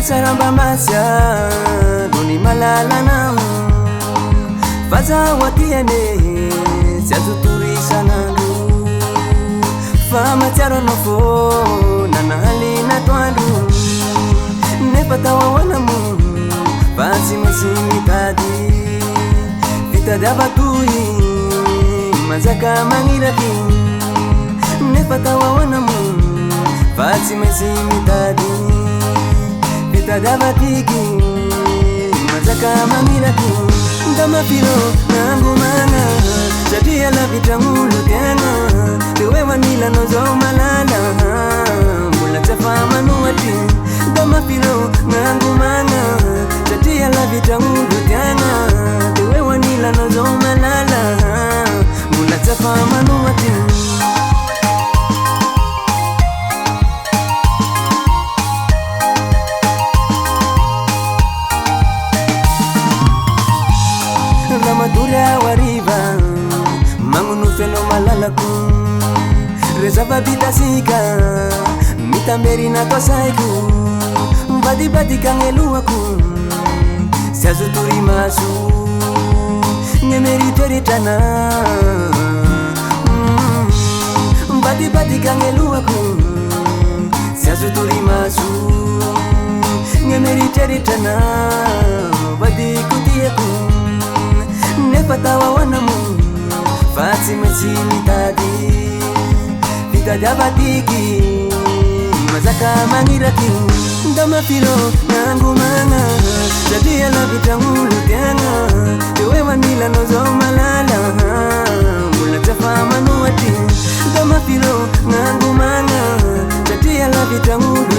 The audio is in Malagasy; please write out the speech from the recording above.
Saramba masya duni malalana faza watiane siazuturi sanandu fama tiaro nofo nanahali na twandu nepatawa wanamu fasi mesimi tadi vita dabatui mazaka mangiraki nepatawa wanamu fasi mesimi tadi Dabatiki mazaka mamiraki ndama piro nangu mana jadia la vitamulu tena tewe wanila nozo malala mula tafama nuati ndama piro nangu mana jadia la vitamulu tena tewe wanila nozo malala mula tafama nuati Ramadura wariba mangunu feno malalaku reza babita sika mitamberi na kosaiku badi badi kangelu aku siazuturi masu ngemeri teritana badi badi kangelu aku siazuturi masu ngemeri teritana badi kutieku Nepatawa wanamu fati mesimi tadi vita dabatiki mazaka mangiraki ndama piro nangu mana jadia la vitamulu tena tewe wanila nozo malala mula tafama nuati ndama piro nangu mana jadia la vitamulu